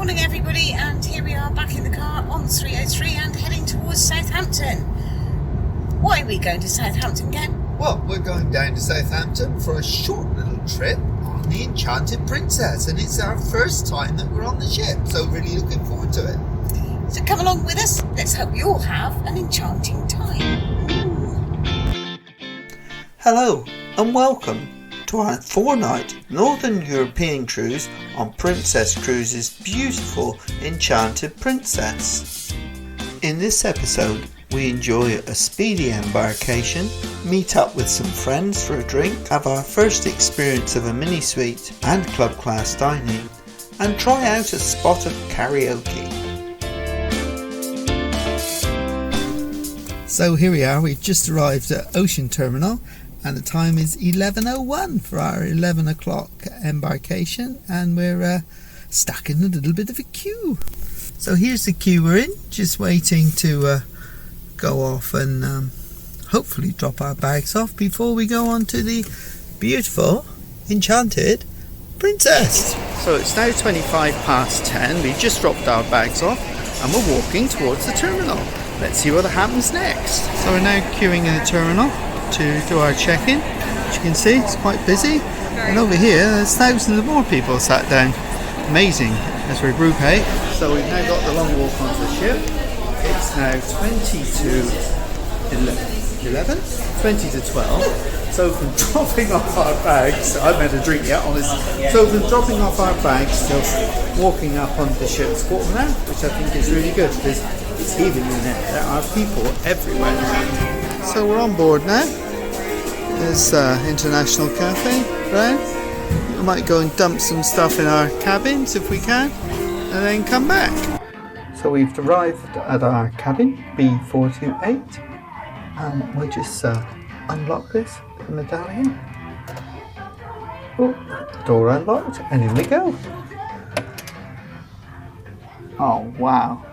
Morning everybody, and here we are back in the car on 303 and heading towards Southampton. Why are we going to Southampton, Ken? Well, we're going down to Southampton for a short little trip on the Enchanted Princess, and it's our first time that we're on the ship, so really looking forward to it. So come along with us, let's hope you all have an enchanting time. Ooh. Hello and welcome to our 4-night Northern European cruise on Princess Cruises' beautiful Enchanted Princess. In this episode we enjoy a speedy embarkation, meet up with some friends for a drink, have our first experience of a mini suite and club class dining, and try out a spot of karaoke. So here we are, we've just arrived at Ocean Terminal and the time is 11:01 for our 11 o'clock embarkation, and we're stuck in a little bit of a queue. So here's the queue we're in, just waiting to go off and hopefully drop our bags off before we go on to the beautiful Enchanted Princess. So it's now 10:25. We just dropped our bags off and we're walking towards the terminal. Let's see what happens next. So we're now queuing in the terminal to do our check-in. As you can see, it's quite busy, and over here there's thousands of more people sat down. Amazing, as we're Group A. So we've now got the long walk onto the ship. It's now 20 to 12. So from dropping off our bags, I haven't had a drink yet, honestly. So from dropping off our bags to walking up onto the ship's quarter now, which I think is really good because it's heaving in there. There are people everywhere. So we're on board now. There's International Cafe, right? We might go and dump some stuff in our cabins if we can, and then come back. So we've arrived at our cabin, B428, and we'll just unlock this medallion. Oh, door unlocked, and in we go. Oh wow.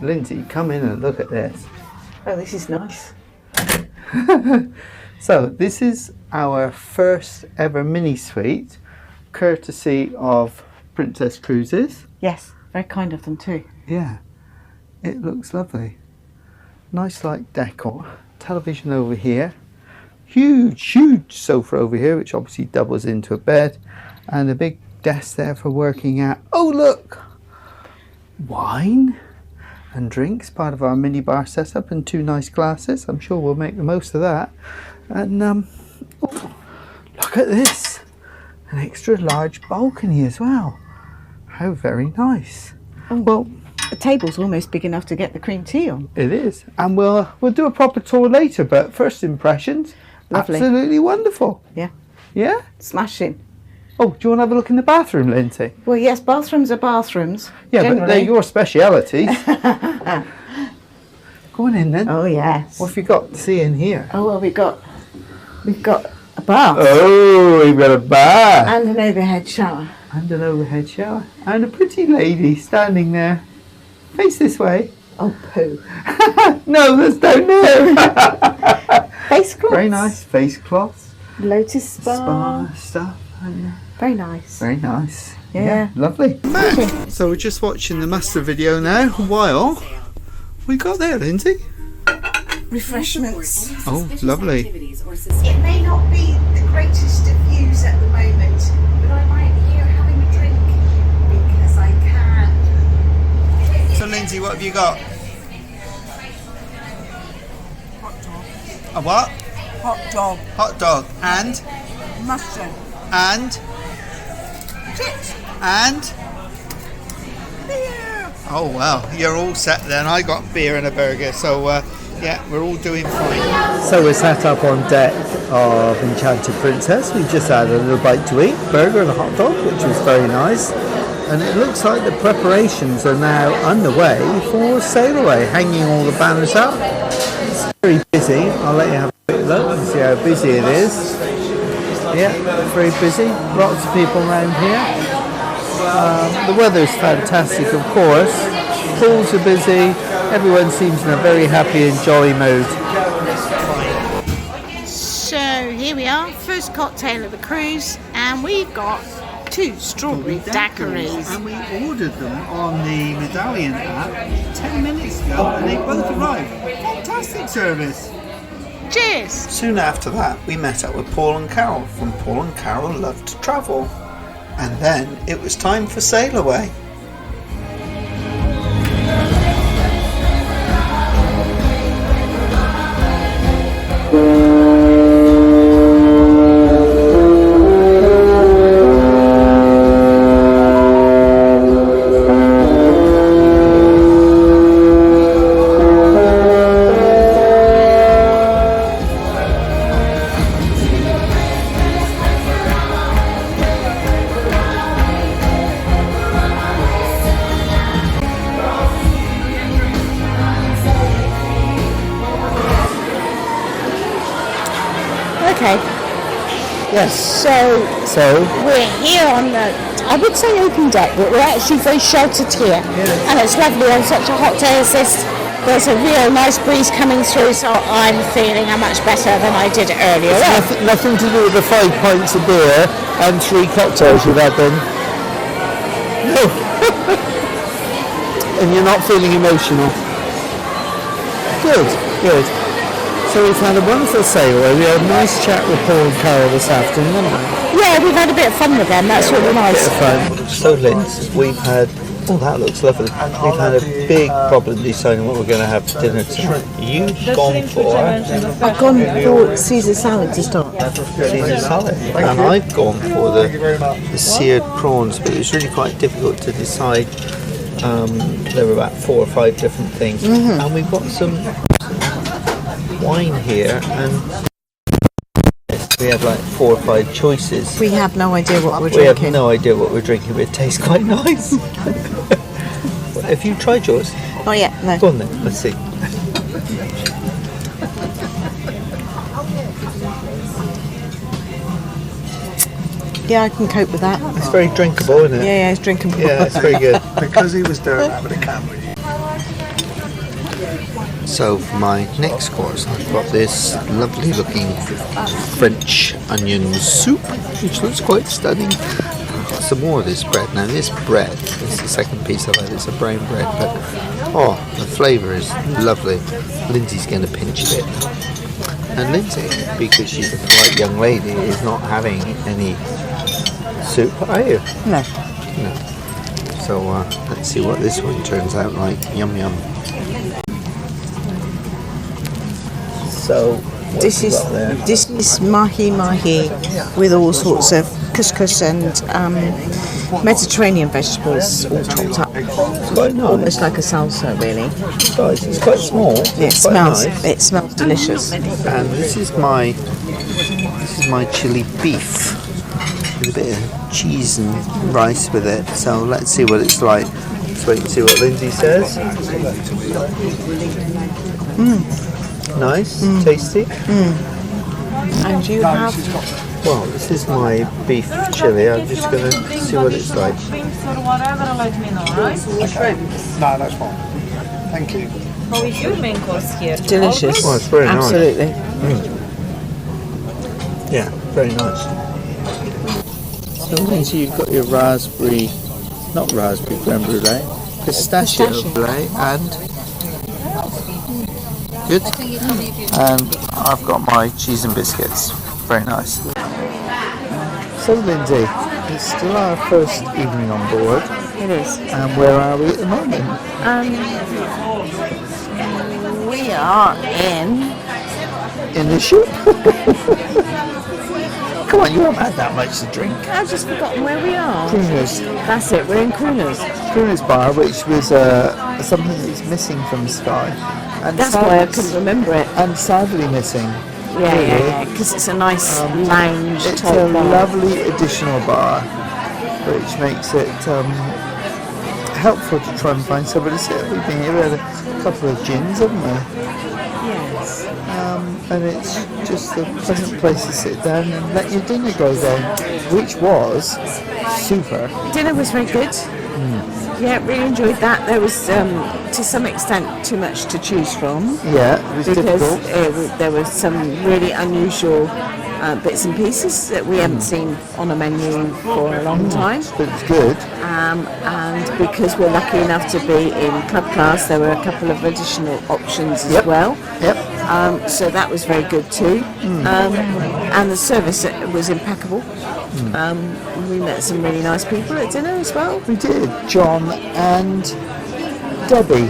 Lindsey, come in and look at this. Oh, this is nice. So this is our first ever mini suite, courtesy of Princess Cruises. Yes, very kind of them too. Yeah, it looks lovely. Nice like decor. Television over here. Huge sofa over here, which obviously doubles into a bed, and a big desk there for working out. Oh look, wine and drinks, part of our mini bar setup, and 2 nice glasses. I'm sure we'll make the most of that. And oh, look at this, an extra large balcony as well. How very nice. Well, The table's almost big enough to get the cream tea on. it is, and we'll do a proper tour later, but first impressions, Lovely. absolutely wonderful. Yeah, Yeah. smashing. Oh, do you want to have a look in the bathroom, Lindsey? Well, yes, bathrooms are bathrooms. Yeah, generally. but they're your specialities. Go on in then. Oh yes. What have you got to see in here? Oh well, we've got a bath Oh, we've got a bath and an overhead shower. and an overhead shower and a pretty lady standing there. Face this way. Oh poo. No, that's down there. Face cloths. Very nice face cloths, Lotus spa. stuff. Very nice. Very nice. Yeah. Lovely. So we're just watching the master video now while we got there, Lindsey. Refreshments. Oh, lovely. It may not be the greatest of views at the moment, but I'm right here having a drink because I can. So Lindsey, what have you got? Hot dog, A what? hot dog, Hot dog. And? mushroom, And? chips, And? beer. Oh well, you're all set then. I got beer and a burger, so yeah, we're all doing fine. So we're sat up on deck of Enchanted Princess. We just had a little bite to eat, burger and a hot dog, which was very nice. And it looks like the preparations are now underway for sail away, hanging all the banners up. It's very busy. I'll let you have a quick look and see how busy it is. Yeah, very busy. Lots of people around here. The weather's fantastic, of course. Pools are busy. Everyone seems in a very happy and jolly mood. So here we are, first cocktail of the cruise, and we've got 2 strawberry daiquiris. And we ordered them on the Medallion app 10 minutes ago and they both arrived. Fantastic service. Cheers! Soon after that, we met up with Paul and Carol from Paul and Carol Love to Travel. And then it was time for sail away. Okay, Yes. so So, we're here on the, I would say open deck, but we're actually very sheltered here. And it's lovely on such a hot day as this. There's a real nice breeze coming through, so I'm feeling much better than I did earlier. nothing to do with the 5 pints of beer and 3 cocktails you've had then. No. And you're not feeling emotional. Good, good. So we've had a wonderful sail. We had a nice chat with Paul and Carol this afternoon, haven't we? Yeah, we've had a bit of fun with them, that's really nice. So Linz, we've had, oh that looks lovely, we've had a big problem deciding what we're going to have for dinner tonight. You've gone for I've gone for Caesar salad to start. Caesar salad and I've gone for the seared prawns, but it was really quite difficult to decide. There were about 4 or 5 different things and we've got some wine here and we have like 4 or 5 choices. We have no idea what we're We drinking. have no idea what we're drinking, but it tastes quite nice. Have you tried yours? Not yet, no. Go on then, let's see. Yeah, I can cope with that. It's very drinkable, isn't it? Yeah, it's drinkable. Yeah, it's very good. Because he was doing that with a camera. So for my next course, I've got this lovely looking French onion soup, which looks quite stunning. I've got some more of this bread. Now this bread is the second piece of it. It's a brown bread, but oh, the flavour is lovely. Lindsay's going to pinch a bit. And Lindsay, because she's a polite young lady, is not having any soup, are you? No. No. So let's see what this one turns out like. Yum yum. So This is mahi with all sorts of couscous and Mediterranean vegetables all chopped up. it's quite nice. Almost like a salsa, really. It's quite small. It It's quite smells. nice. It smells delicious. And this is my chili beef with a bit of cheese and rice with it. So let's see what it's like. Let's wait and see what Lindsay says. Nice, tasty. And you have Well, this is my beef chili. I'm just going to see what it's like. No, that's fine. Thank you. How is your main course here? delicious. Oh, it's very nice. Absolutely. Yeah, very nice. So Lindsay, you've got your raspberry, not raspberry creme brulee, pistachio brulee, and good. And I've got my cheese and biscuits. Very nice. So Lindsay, it's still our first evening on board. It is. And where are we at the moment? We are In the ship. Come on, you haven't had that much to drink. I've just forgotten where we are. Crooners. That's it, we're in Crooners. Crooners Bar, which was something that's missing from Sky. And That's why I couldn't remember it. And sadly missing. Yeah, because it's a nice lounge It's type a bar. lovely additional bar, which makes it helpful to try and find somebody to sit. We've been here, we had a couple of gins, haven't we? Yes. And it's just a pleasant place to sit down and let your dinner go down, which was super. Dinner was very good. Yeah, really enjoyed that. There was, to some extent, too much to choose from Yeah, it was because difficult. there was some really unusual bits and pieces that we haven't seen on a menu for a long time. It's good. And because we're lucky enough to be in club class, there were a couple of additional options as well. Yep. So that was very good too. And the service was impeccable. We met some really nice people at dinner as well. We did. John and Debbie.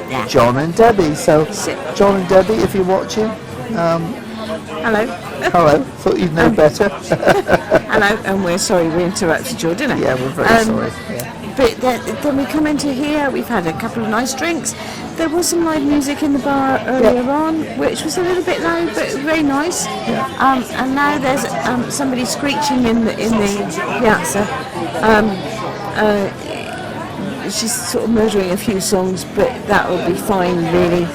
Yeah. John and Debbie. So, John and Debbie, if you're watching, Hello. hello. Thought you'd know better. Hello, and we're sorry we interrupted your dinner. Yeah, we're very sorry. Yeah. But then we come into here, we've had a couple of nice drinks. There was some live music in the bar earlier on, which was a little bit loud, but very nice. And now there's somebody screeching in the piazza. She's sort of murdering a few songs, but that will be fine, really.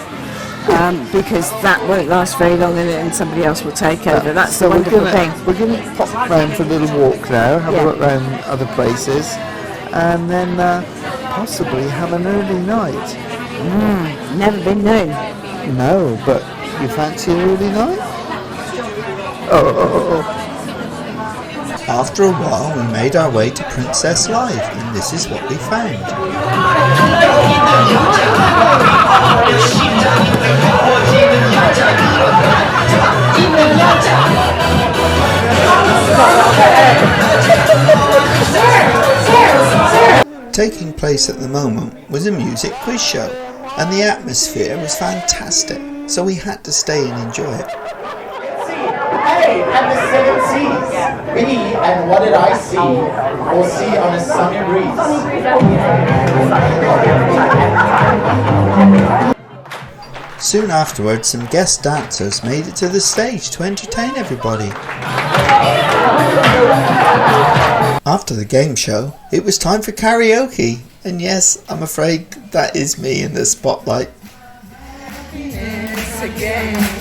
Because that won't last very long, and then somebody else will take over. That's the wonderful thing. We're going to pop round for a little walk now, have a look around other places, and then possibly have an early night. Never been known. No, but you fancy an early night? Oh. After a while, we made our way to Princess Live, and this is what we found. Taking place at the moment was a music quiz show, and the atmosphere was fantastic, so we had to stay and enjoy it. Hey, and the seven seas. Me and what did I see? We'll see on a sunny breeze. Soon afterwards, some guest dancers made it to the stage to entertain everybody. After the game show, it was time for karaoke, and yes, I'm afraid that is me in the spotlight. It's a game.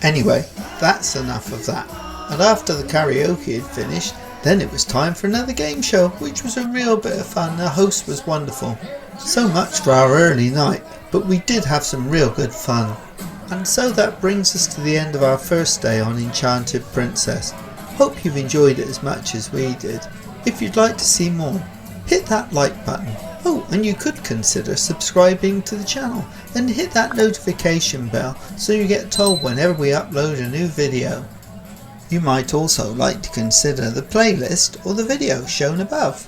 Anyway, that's enough of that. And after the karaoke had finished, then it was time for another game show, which was a real bit of fun. The host was wonderful. So much for our early night, but we did have some real good fun. And so that brings us to the end of our first day on Enchanted Princess. Hope you've enjoyed it as much as we did. If you'd like to see more, hit that like button. Oh, and you could consider subscribing to the channel and hit that notification bell so you get told whenever we upload a new video. You might also like to consider the playlist or the video shown above.